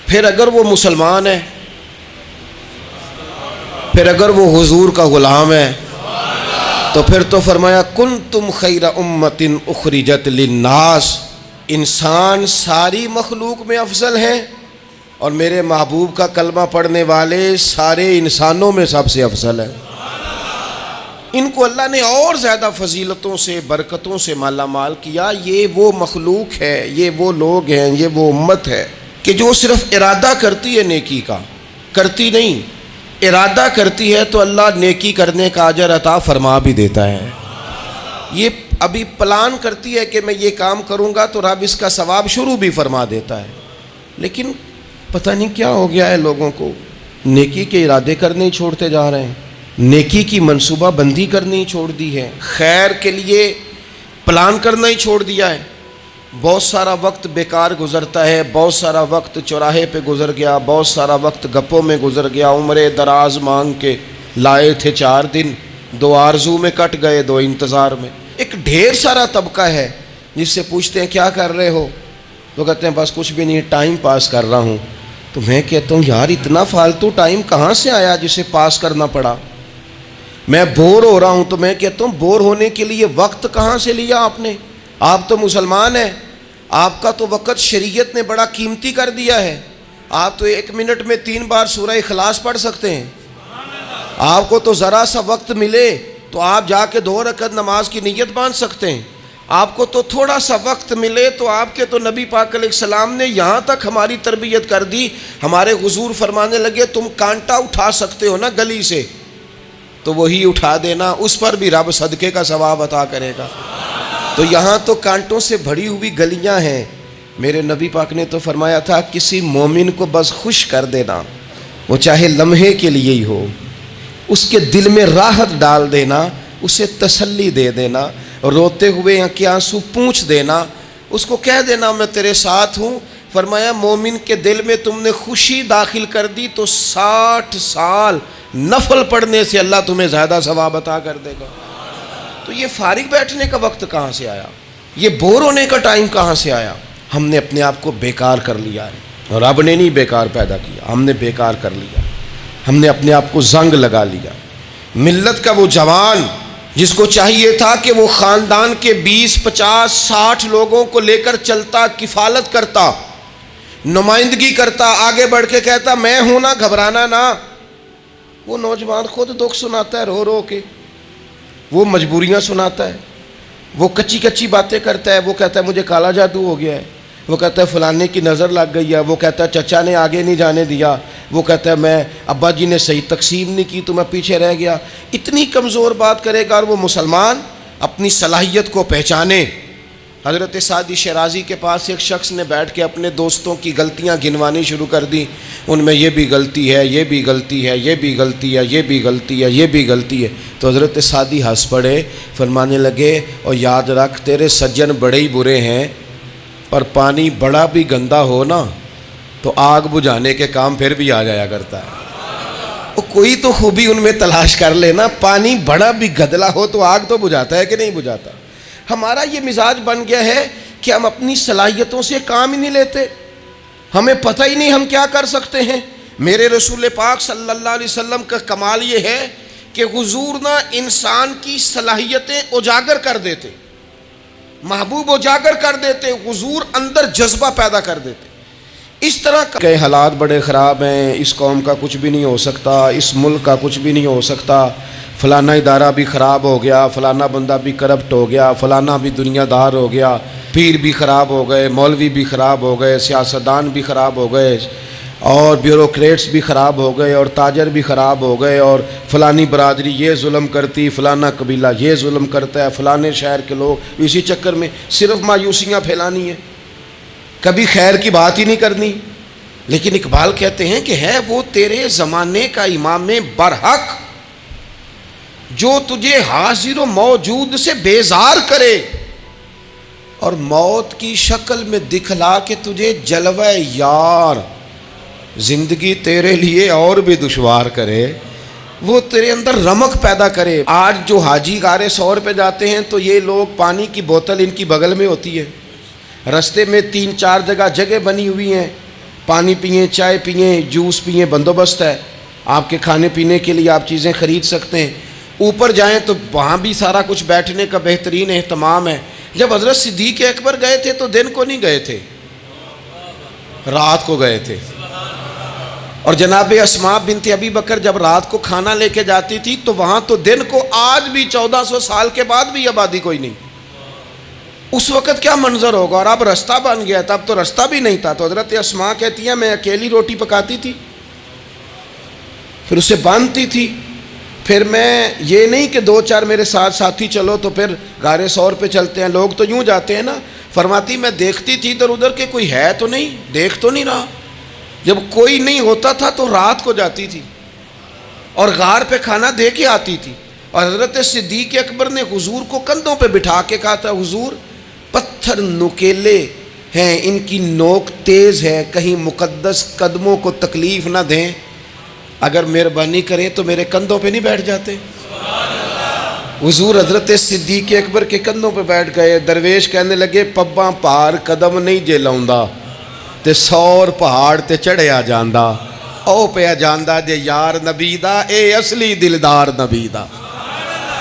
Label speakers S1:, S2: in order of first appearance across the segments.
S1: پھر اگر وہ مسلمان ہے، پھر اگر وہ حضور کا غلام ہے، تو پھر تو فرمایا کنتم خیر امت اخرجت للناس، انسان ساری مخلوق میں افضل ہیں، اور میرے محبوب کا کلمہ پڑھنے والے سارے انسانوں میں سب سے افضل ہیں۔ ان کو اللہ نے اور زیادہ فضیلتوں سے، برکتوں سے مالا مال کیا۔ یہ وہ مخلوق ہے، یہ وہ لوگ ہیں، یہ وہ امت ہے کہ جو صرف ارادہ کرتی ہے نیکی کا، کرتی نہیں، ارادہ کرتی ہے تو اللہ نیکی کرنے کا اجر عطا فرما بھی دیتا ہے۔ یہ ابھی پلان کرتی ہے کہ میں یہ کام کروں گا تو رب اس کا ثواب شروع بھی فرما دیتا ہے، لیکن پتہ نہیں کیا ہو گیا ہے لوگوں کو، نیکی کے ارادے کرنے ہی چھوڑتے جا رہے ہیں، نیکی کی منصوبہ بندی کرنی چھوڑ دی ہے، خیر کے لیے پلان کرنا ہی چھوڑ دیا ہے۔ بہت سارا وقت بیکار گزرتا ہے، بہت سارا وقت چوراہے پہ گزر گیا، بہت سارا وقت گپوں میں گزر گیا، عمرے دراز مانگ کے لائے تھے 4 دن، 2 آرزو میں کٹ گئے، 2 انتظار میں۔ ایک ڈھیر سارا طبقہ ہے جس سے پوچھتے ہیں کیا کر رہے ہو، تو کہتے ہیں بس کچھ بھی نہیں، ٹائم پاس کر رہا ہوں۔ تو میں کہتا ہوں یار اتنا فالتو ٹائم کہاں سے آیا جسے پاس کرنا پڑا؟ میں بور ہو رہا ہوں، تو میں کہتا ہوں بور ہونے کے لیے وقت کہاں سے لیا آپ نے؟ آپ تو مسلمان ہیں، آپ کا تو وقت شریعت نے بڑا قیمتی کر دیا ہے۔ آپ تو 1 منٹ میں 3 بار سورہ اخلاص پڑھ سکتے ہیں۔ آپ کو تو ذرا سا وقت ملے تو آپ جا کے 2 رکعت نماز کی نیت باندھ سکتے ہیں۔ آپ کو تو تھوڑا سا وقت ملے تو آپ کے تو نبی پاک علیہ السلام نے یہاں تک ہماری تربیت کر دی، ہمارے حضور فرمانے لگے تم کانٹا اٹھا سکتے ہو نا گلی سے، تو وہی اٹھا دینا، اس پر بھی رب صدقے کا ثواب عطا کرے گا۔ تو یہاں تو کانٹوں سے بھری ہوئی گلیاں ہیں۔ میرے نبی پاک نے تو فرمایا تھا کسی مومن کو بس خوش کر دینا، وہ چاہے لمحے کے لیے ہی ہو، اس کے دل میں راحت ڈال دینا، اسے تسلی دے دینا، روتے ہوئے آنکھ آنسو پونچھ دینا، اس کو کہہ دینا میں تیرے ساتھ ہوں۔ فرمایا مومن کے دل میں تم نے خوشی داخل کر دی تو 60 سال نفل پڑھنے سے اللہ تمہیں زیادہ ثواب عطا کر دے گا۔ تو یہ فارغ بیٹھنے کا وقت کہاں سے آیا؟ یہ بور ہونے کا ٹائم کہاں سے آیا؟ ہم نے اپنے آپ کو بیکار کر لیا ہے، اور رب نے نہیں بیکار پیدا کیا، ہم نے بیکار کر لیا، ہم نے اپنے آپ کو زنگ لگا لیا۔ ملت کا وہ جوان جس کو چاہیے تھا کہ وہ خاندان کے 20 50 60 لوگوں کو لے کر چلتا، کفالت کرتا، نمائندگی کرتا، آگے بڑھ کے کہتا میں ہوں نا، گھبرانا نہ، وہ نوجوان خود دکھ سناتا ہے رو رو کے، وہ مجبوریاں سناتا ہے، وہ کچی کچی باتیں کرتا ہے، وہ کہتا ہے مجھے کالا جادو ہو گیا ہے، وہ کہتا ہے فلانے کی نظر لگ گئی ہے، وہ کہتا ہے چچا نے آگے نہیں جانے دیا، وہ کہتا ہے میں ابا جی نے صحیح تقسیم نہیں کی تو میں پیچھے رہ گیا۔ اتنی کمزور بات کرے گا، اور وہ مسلمان اپنی صلاحیت کو پہچانے۔ حضرت سعدی شیرازی کے پاس ایک شخص نے بیٹھ کے اپنے دوستوں کی غلطیاں گنوانی شروع کر دی، ان میں یہ بھی غلطی ہے، یہ بھی غلطی ہے، یہ بھی غلطی ہے، یہ بھی غلطی ہے، یہ بھی غلطی ہے۔ تو حضرت سعدی ہنس پڑے، فرمانے لگے اور یاد رکھ تیرے سجن بڑے ہی برے ہیں، پر پانی بڑا بھی گندا ہو نا تو آگ بجھانے کے کام پھر بھی آ جایا کرتا ہے۔ وہ کوئی تو خوبی ان میں تلاش کر لینا، پانی بڑا بھی گدلا ہو تو آگ تو بجھاتا ہے کہ نہیں بجھاتا۔ ہمارا یہ مزاج بن گیا ہے کہ ہم اپنی صلاحیتوں سے کام ہی نہیں لیتے، ہمیں پتہ ہی نہیں ہم کیا کر سکتے ہیں۔ میرے رسول پاک صلی اللہ علیہ وسلم کا کمال یہ ہے کہ حضور نہ انسان کی صلاحیتیں اجاگر کر دیتے، محبوب اجاگر کر دیتے، حضور اندر جذبہ پیدا کر دیتے۔ اس طرح کہ حالات بڑے خراب ہیں، اس قوم کا کچھ بھی نہیں ہو سکتا، اس ملک کا کچھ بھی نہیں ہو سکتا، فلانا ادارہ بھی خراب ہو گیا، فلانا بندہ بھی کرپٹ ہو گیا، فلانا بھی دنیا دار ہو گیا، پیر بھی خراب ہو گئے، مولوی بھی خراب ہو گئے، سیاستدان بھی خراب ہو گئے، اور بیوروکریٹس بھی خراب ہو گئے، اور تاجر بھی خراب ہو گئے، اور فلانی برادری یہ ظلم کرتی، فلانا قبیلہ یہ ظلم کرتا ہے، فلانے شہر کے لوگ، اسی چکر میں صرف مایوسیاں پھیلانی ہیں، کبھی خیر کی بات ہی نہیں کرنی۔ لیکن اقبال کہتے ہیں کہ ہے وہ تیرے زمانے کا امام برحق جو تجھے حاضر و موجود سے بیزار کرے، اور موت کی شکل میں دکھلا کے تجھے جلوہ یار زندگی تیرے لیے اور بھی دشوار کرے، وہ تیرے اندر رمق پیدا کرے۔ آج جو حاجی غار سور پہ جاتے ہیں تو یہ لوگ پانی کی بوتل ان کی بغل میں ہوتی ہے، رستے میں 3 4 جگہ بنی ہوئی ہیں، پانی پئیں، چائے پئیں، جوس پئیں، بندوبست ہے آپ کے کھانے پینے کے لیے، آپ چیزیں خرید سکتے ہیں۔ اوپر جائیں تو وہاں بھی سارا کچھ بیٹھنے کا بہترین اہتمام ہے۔ جب حضرت صدیق اکبر گئے تھے تو دن کو نہیں گئے تھے، رات کو گئے تھے۔ اور جناب اسماء بنت ابی بکر جب رات کو کھانا لے کے جاتی تھی تو وہاں تو دن کو آج بھی 1400 سال کے بعد بھی آبادی کوئی نہیں۔ اس وقت کیا منظر ہوگا، اور اب رستہ بن گیا تھا، اب تو رستہ بھی نہیں تھا۔ تو حضرت اسماء کہتی ہیں میں اکیلی روٹی پکاتی تھی، پھر اسے باندھتی تھی، پھر میں یہ نہیں کہ 2-4 میرے ساتھ ساتھی چلو تو پھر غار ثور پہ چلتے ہیں، لوگ تو یوں جاتے ہیں نا۔ فرماتی میں دیکھتی تھی ادھر ادھر کہ کوئی ہے تو نہیں، دیکھ تو نہیں رہا۔ جب کوئی نہیں ہوتا تھا تو رات کو جاتی تھی اور غار پہ کھانا دے کے آتی تھی۔ اور حضرت صدیق اکبر نے حضور کو کندھوں پہ بٹھا کے کہا تھا حضور پتھر نکیلے ہیں، ان کی نوک تیز ہے، کہیں مقدس قدموں کو تکلیف نہ دیں، اگر مہربانی کریں تو میرے کندھوں پہ نہیں بیٹھ جاتے؟ حضور حضرت صدیق اکبر کے کندھوں پہ بیٹھ گئے۔ درویش کہنے لگے پباں پار قدم نہیں جے لاؤندا تے 100 پہاڑ تے چڑھیا جاندا، او پیا جاندا جے یار نبی دا، اے اصلی دلدار نبی دا،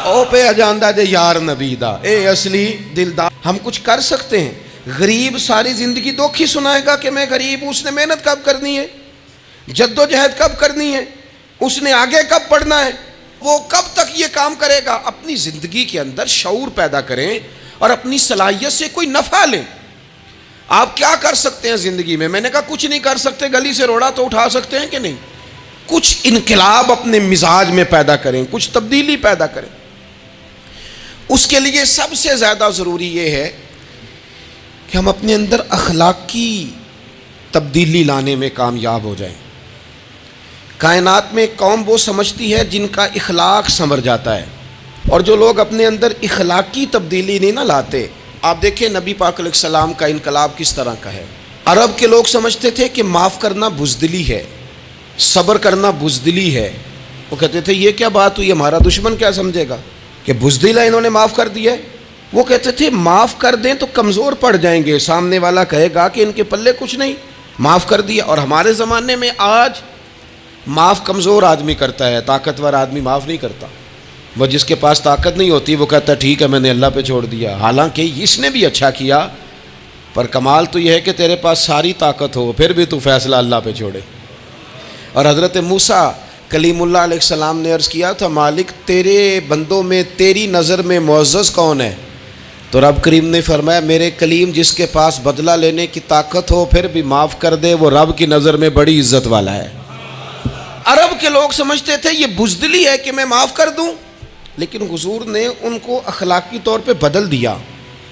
S1: او پیا جاندا جے یار نبی دا، اے اصلی دلدار۔ ہم کچھ کر سکتے ہیں؟ غریب ساری زندگی دکھ ہی سنائے گا کہ میں غریب ہوں، اس نے محنت کب کرنی ہے، جد و جہد کب کرنی ہے، اس نے آگے کب پڑھنا ہے، وہ کب تک یہ کام کرے گا؟ اپنی زندگی کے اندر شعور پیدا کریں اور اپنی صلاحیت سے کوئی نفع لیں۔ آپ کیا کر سکتے ہیں زندگی میں؟ میں نے کہا کچھ نہیں کر سکتے، گلی سے روڑا تو اٹھا سکتے ہیں کہ نہیں؟ کچھ انقلاب اپنے مزاج میں پیدا کریں، کچھ تبدیلی پیدا کریں۔ اس کے لیے سب سے زیادہ ضروری یہ ہے کہ ہم اپنے اندر اخلاقی تبدیلی لانے میں کامیاب ہو جائیں۔ کائنات میں ایک قوم وہ سمجھتی ہے جن کا اخلاق سنور جاتا ہے، اور جو لوگ اپنے اندر اخلاقی تبدیلی نہیں نہ لاتے، آپ دیکھیں نبی پاک علیہ السلام کا انقلاب کس طرح کا ہے۔ عرب کے لوگ سمجھتے تھے کہ معاف کرنا بزدلی ہے، صبر کرنا بزدلی ہے۔ وہ کہتے تھے یہ کیا بات ہوئی، ہمارا دشمن کیا سمجھے گا کہ بزدل ہے، انہوں نے معاف کر دیا ہے۔ وہ کہتے تھے معاف کر دیں تو کمزور پڑ جائیں گے، سامنے والا کہے گا کہ ان کے پلے کچھ نہیں، معاف کر دیا۔ اور ہمارے زمانے میں آج معاف کمزور آدمی کرتا ہے، طاقتور آدمی معاف نہیں کرتا۔ وہ جس کے پاس طاقت نہیں ہوتی وہ کہتا ہے ٹھیک ہے میں نے اللہ پہ چھوڑ دیا، حالانکہ اس نے بھی اچھا کیا، پر کمال تو یہ ہے کہ تیرے پاس ساری طاقت ہو پھر بھی تو فیصلہ اللہ پہ چھوڑے۔ اور حضرت موسیٰ کلیم اللہ علیہ السلام نے عرض کیا تھا مالک تیرے بندوں میں تیری نظر میں معزز کون ہے؟ تو رب کریم نے فرمایا میرے کلیم جس کے پاس بدلہ لینے کی طاقت ہو پھر بھی معاف کر دے وہ رب کی نظر میں بڑی عزت والا ہے۔ عرب کے لوگ سمجھتے تھے یہ بزدلی ہے کہ میں معاف کر دوں، لیکن حضور نے ان کو اخلاقی طور پہ بدل دیا،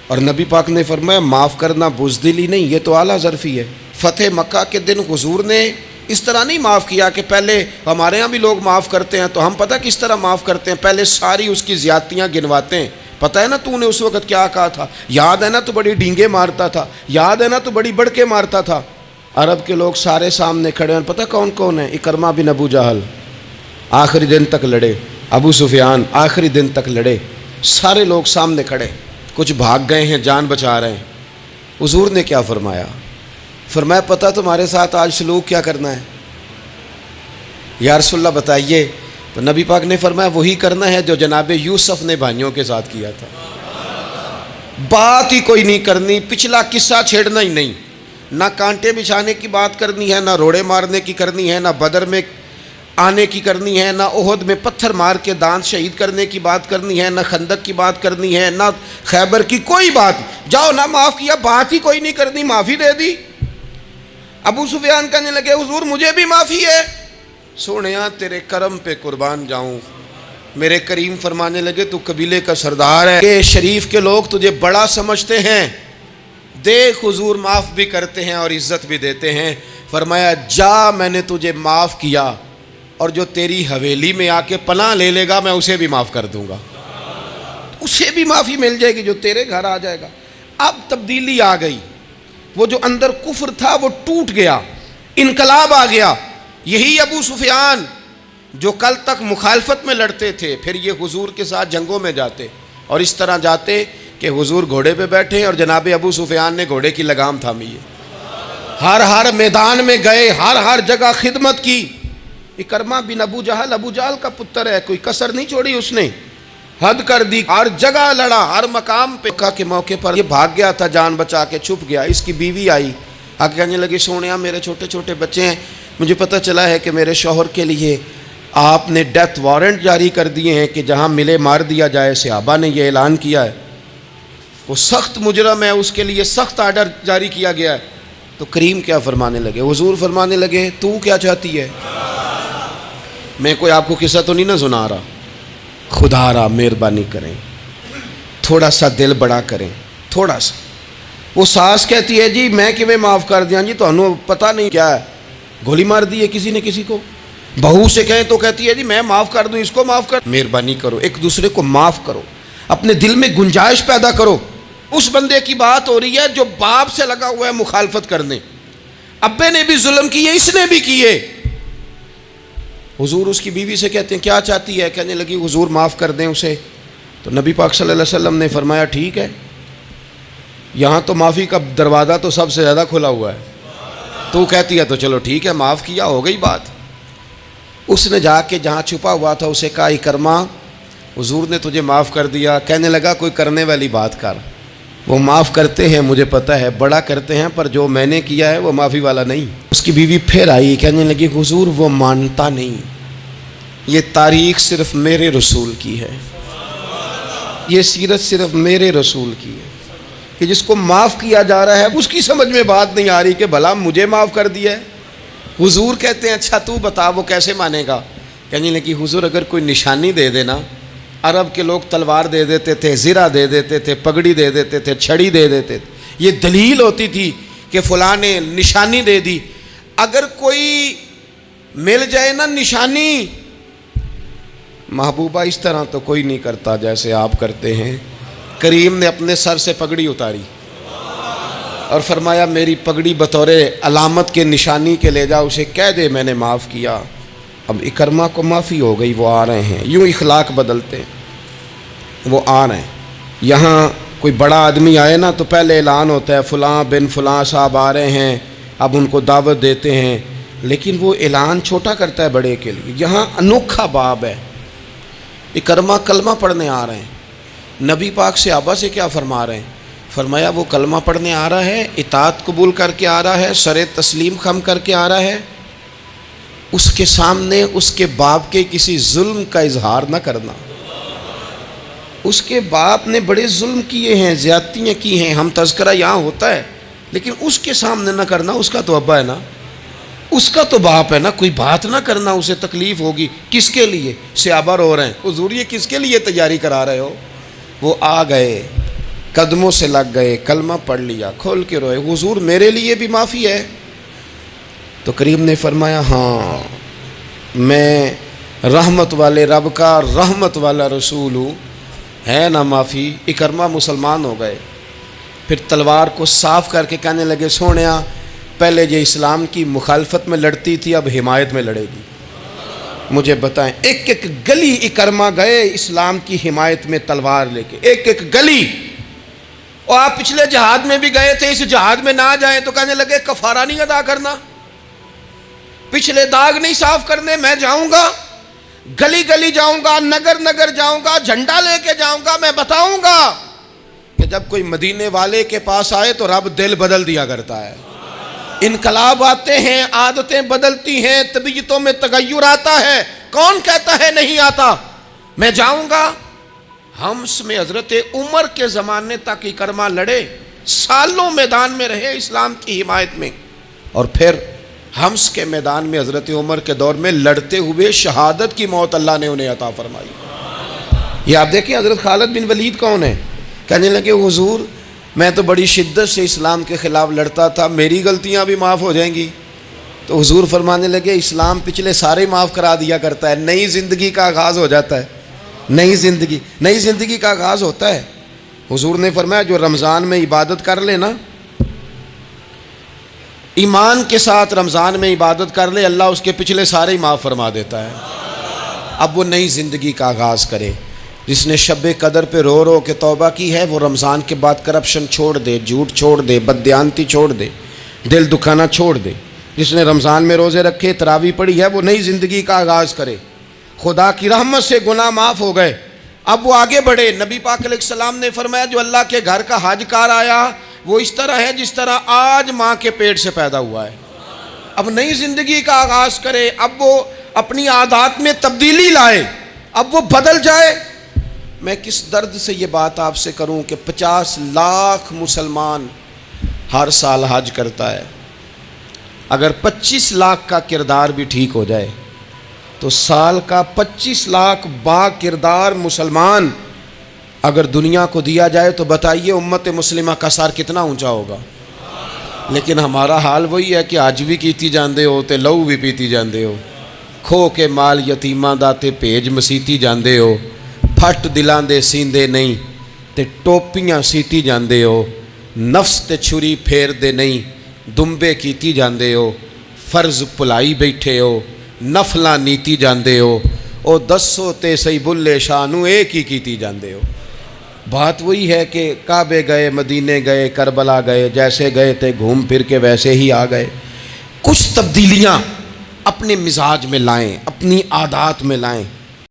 S1: اور نبی پاک نے فرمایا معاف کرنا بزدلی نہیں، یہ تو اعلیٰ ظرفی ہے۔ فتح مکہ کے دن حضور نے اس طرح نہیں معاف کیا کہ پہلے ہمارے ہاں بھی لوگ معاف کرتے ہیں تو ہم پتہ کس طرح معاف کرتے ہیں، پہلے ساری اس کی زیادتیاں گنواتے ہیں۔ پتہ ہے نا تو نے اس وقت کیا کہا تھا، یاد ہے نا تو بڑی ڈینگے مارتا تھا، یاد ہے نا تو بڑی بڑکے مارتا تھا۔ عرب کے لوگ سارے سامنے کھڑے ہیں، پتہ کون کون ہے؟ اکرمہ بن ابو جہل آخری دن تک لڑے، ابو سفیان آخری دن تک لڑے، سارے لوگ سامنے کھڑے، کچھ بھاگ گئے ہیں جان بچا رہے ہیں۔ حضور نے کیا فرمایا؟ فرمایا پتہ تمہارے ساتھ آج سلوک کیا کرنا ہے؟ یا رسول اللہ بتائیے۔ تو نبی پاک نے فرمایا وہی کرنا ہے جو جناب یوسف نے بھائیوں کے ساتھ کیا تھا، بات ہی کوئی نہیں کرنی، پچھلا قصہ چھیڑنا ہی نہیں، نہ کانٹے بچھانے کی بات کرنی ہے، نہ روڑے مارنے کی کرنی ہے، نہ بدر میں آنے کی کرنی ہے، نہ احد میں پتھر مار کے دانت شہید کرنے کی بات کرنی ہے، نہ خندق کی بات کرنی ہے، نہ خیبر کی کوئی بات۔ جاؤ نہ معاف کیا، بات ہی کوئی نہیں کرنی، معافی دے دی۔ ابو سفیان کہنے لگے حضور مجھے بھی معافی ہے۔ سونیا تیرے کرم پہ قربان جاؤں۔ میرے کریم فرمانے لگے تو قبیلے کا سردار ہے کہ شریف کے لوگ تجھے بڑا سمجھتے ہیں، دیکھ حضور معاف بھی کرتے ہیں اور عزت بھی دیتے ہیں۔ فرمایا جا میں نے تجھے معاف کیا، اور جو تیری حویلی میں آ کے پناہ لے لے گا میں اسے بھی معاف کر دوں گا، اسے بھی معافی مل جائے گی جو تیرے گھر آ جائے گا۔ اب تبدیلی آ گئی، وہ جو اندر کفر تھا وہ ٹوٹ گیا، انقلاب آ گیا۔ یہی ابو سفیان جو کل تک مخالفت میں لڑتے تھے پھر یہ حضور کے ساتھ جنگوں میں جاتے، اور اس طرح جاتے کہ حضور گھوڑے پہ بیٹھے اور جناب ابو سفیان نے گھوڑے کی لگام تھامی ہے، ہر میدان میں گئے، ہر جگہ خدمت کی۔ اکرمہ بن ابو جہل کا پتر ہے، کوئی کسر نہیں چھوڑی اس نے، حد کر دی، ہر جگہ لڑا، ہر مقام پہ۔ مکہ کے موقع پر یہ بھاگ گیا تھا، جان بچا کے چھپ گیا۔ اس کی بیوی آئی، آگے کہنے لگی سونیا میرے چھوٹے چھوٹے بچے ہیں، مجھے پتہ چلا ہے کہ میرے شوہر کے لیے آپ نے ڈیتھ وارنٹ جاری کر دیے ہیں کہ جہاں ملے مار دیا جائے۔ صحابہ نے یہ اعلان کیا ہے، وہ سخت مجرم ہے، اس کے لیے سخت آرڈر جاری کیا گیا ہے۔ تو کریم کیا فرمانے لگے؟ حضور فرمانے لگے تو کیا چاہتی ہے؟ میں کوئی آپ کو قصہ تو نہیں نہ سنا رہا، خدا را مہربانی کریں، تھوڑا سا دل بڑا کریں، تھوڑا سا۔ وہ ساس کہتی ہے جی میں کیویں معاف کر دیاں جی، تمہیں پتہ نہیں کیا ہے، گولی مار دی ہے کسی نے کسی کو۔ بہو سے کہیں تو کہتی ہے جی میں معاف کر دوں، اس کو معاف کر۔ مہربانی کرو، ایک دوسرے کو معاف کرو، اپنے دل میں گنجائش پیدا کرو۔ اس بندے کی بات ہو رہی ہے جو باپ سے لگا ہوا ہے مخالفت کرنے، ابے نے بھی ظلم کیے، اس نے بھی کیے۔ حضور اس کی بیوی سے کہتے ہیں کیا چاہتی ہے؟ کہنے لگی حضور معاف کر دیں اسے۔ تو نبی پاک صلی اللہ علیہ وسلم نے فرمایا ٹھیک ہے، یہاں تو معافی کا دروازہ تو سب سے زیادہ کھلا ہوا ہے، تو کہتی ہے تو چلو ٹھیک ہے، معاف کیا، ہو گئی بات۔ اس نے جا کے جہاں چھپا ہوا تھا اسے کہا اکرمہ حضور نے تجھے معاف کر دیا۔ کہنے لگا کوئی کرنے والی بات کر، وہ معاف کرتے ہیں مجھے پتہ ہے، بڑا کرتے ہیں، پر جو میں نے کیا ہے وہ معافی والا نہیں۔ اس کی بیوی پھر آئی، کہنے لگی حضور وہ مانتا نہیں، یہ تاریخ صرف میرے رسول کی ہے، یہ سیرت صرف میرے رسول کی ہے، کہ جس کو معاف کیا جا رہا ہے اس کی سمجھ میں بات نہیں آ رہی کہ بھلا مجھے معاف کر دیا ہے۔ حضور کہتے ہیں اچھا تو بتا وہ کیسے مانے گا؟ کہنے لگی حضور اگر کوئی نشانی دے دینا، عرب کے لوگ تلوار دے دیتے تھے، زرہ دے دیتے تھے، پگڑی دے دیتے تھے، چھڑی دے دیتے تھے، یہ دلیل ہوتی تھی کہ فلاں نے نشانی دے دی۔ اگر کوئی مل جائے نا نشانی، محبوبہ اس طرح تو کوئی نہیں کرتا جیسے آپ کرتے ہیں۔ کریم نے اپنے سر سے پگڑی اتاری اور فرمایا میری پگڑی بطور علامت کے نشانی کے لے جا، اسے کہہ دے میں نے معاف کیا۔ اب اکرمہ کو معافی ہو گئی، وہ آ رہے ہیں، یوں اخلاق بدلتے ہیں، وہ آ رہے ہیں۔ یہاں کوئی بڑا آدمی آئے نا تو پہلے اعلان ہوتا ہے فلاں بن فلاں صاحب آ رہے ہیں، اب ان کو دعوت دیتے ہیں، لیکن وہ اعلان چھوٹا کرتا ہے بڑے کے لیے۔ یہاں انوکھا باب ہے، اکرمہ کلمہ پڑھنے آ رہے ہیں، نبی پاک صحابہ سے کیا فرما رہے ہیں؟ فرمایا وہ کلمہ پڑھنے آ رہا ہے، اطاعت قبول کر کے آ رہا ہے، سر تسلیم خم کر کے آ رہا ہے، اس کے سامنے اس کے باپ کے کسی ظلم کا اظہار نہ کرنا۔ اس کے باپ نے بڑے ظلم کیے ہیں، زیادتیاں کی ہیں، ہم تذکرہ یہاں ہوتا ہے، لیکن اس کے سامنے نہ کرنا، اس کا تو ابا ہے نا، اس کا تو باپ ہے نا، کوئی بات نہ کرنا، اسے تکلیف ہوگی۔ کس کے لیے؟ صحابہ رو رہے ہیں، حضور یہ کس کے لیے تیاری کرا رہے ہو؟ وہ آ گئے، قدموں سے لگ گئے، کلمہ پڑھ لیا، کھول کے روئے، حضور میرے لیے بھی معافی ہے؟ تو کریم نے فرمایا ہاں میں رحمت والے رب کا رحمت والا رسول ہوں، ہے نا معافی۔ اکرمہ مسلمان ہو گئے، پھر تلوار کو صاف کر کے کہنے لگے سونیا پہلے یہ اسلام کی مخالفت میں لڑتی تھی، اب حمایت میں لڑے گی، مجھے بتائیں۔ ایک ایک گلی اکرمہ گئے اسلام کی حمایت میں تلوار لے کے، ایک ایک گلی۔ اور آپ پچھلے جہاد میں بھی گئے تھے، اس جہاد میں نہ جائیں تو کہنے لگے کفارہ نہیں ادا کرنا، پچھلے داغ نہیں صاف کرنے، میں جاؤں گا، گلی گلی جاؤں گا، نگر نگر جاؤں گا، جھنڈا لے کے جاؤں گا، میں بتاؤں گا کہ جب کوئی مدینے والے کے پاس آئے تو رب دل بدل دیا کرتا ہے۔ انقلاب آتے ہیں، عادتیں بدلتی ہیں، طبیعتوں میں تغیر آتا ہے، کون کہتا ہے نہیں آتا؟ میں جاؤں گا۔ حمص میں حضرت عمر کے زمانے تک اکرمہ لڑے، سالوں میدان میں رہے اسلام کی حمایت میں، اور پھر حمص کے میدان میں حضرت عمر کے دور میں لڑتے ہوئے شہادت کی موت اللہ نے انہیں عطا فرمائی۔ یہ آپ دیکھیں حضرت خالد بن ولید کون ہے؟ کہنے لگے حضور میں تو بڑی شدت سے اسلام کے خلاف لڑتا تھا، میری غلطیاں بھی معاف ہو جائیں گی؟ تو حضور فرمانے لگے اسلام پچھلے سارے معاف کرا دیا کرتا ہے، نئی زندگی کا آغاز ہو جاتا ہے، نئی زندگی کا آغاز ہوتا ہے۔ حضور نے فرمایا جو رمضان میں عبادت کر لے نا، ایمان کے ساتھ رمضان میں عبادت کر لے، اللہ اس کے پچھلے سارے ہی معاف فرما دیتا ہے۔ اب وہ نئی زندگی کا آغاز کرے۔ جس نے شب قدر پہ رو رو کے توبہ کی ہے وہ رمضان کے بعد کرپشن چھوڑ دے، جھوٹ چھوڑ دے، بددیانتی چھوڑ دے، دل دکھانا چھوڑ دے. جس نے رمضان میں روزے رکھے، تراویح پڑھی ہے، وہ نئی زندگی کا آغاز کرے. خدا کی رحمت سے گناہ معاف ہو گئے، اب وہ آگے بڑھے. نبی پاک علیہ السلام نے فرمایا جو اللہ کے گھر کا حج کار آیا وہ اس طرح ہے جس طرح آج ماں کے پیٹ سے پیدا ہوا ہے. اب نئی زندگی کا آغاز کرے، اب وہ اپنی عادات میں تبدیلی لائے، اب وہ بدل جائے. میں کس درد سے یہ بات آپ سے کروں کہ 50 لاکھ مسلمان ہر سال حج کرتا ہے. اگر 25 لاکھ کا کردار بھی ٹھیک ہو جائے تو سال کا 25 لاکھ با کردار مسلمان اگر دنیا کو دیا جائے تو بتائیے امت مسلمہ کا سر کتنا اونچا ہوگا. لیکن ہمارا حال وہی ہے کہ آج بھی کیتی جاندے ہو تے لہو بھی پیتی جاندے ہو، کھو کے مال یتیماں دا تے بھیج مسیتی جاندے ہو، پھٹ دلاں دے سیندے نہیں تے ٹوپیاں سیتی جاندے ہو، نفس تے چھری پھیر دے نہیں دمبے کیتی جاندے ہو، فرض پلائی بیٹھے ہو، نفلاں نیتی جاندے ہو، او دسو تے سی بلے شانو ایک ہی کیتی جاندے ہو. بات وہی ہے کہ کعبے گئے، مدینے گئے، کربلا گئے، جیسے گئے تھے گھوم پھر کے ویسے ہی آ گئے. کچھ تبدیلیاں اپنے مزاج میں لائیں، اپنی عادات میں لائیں.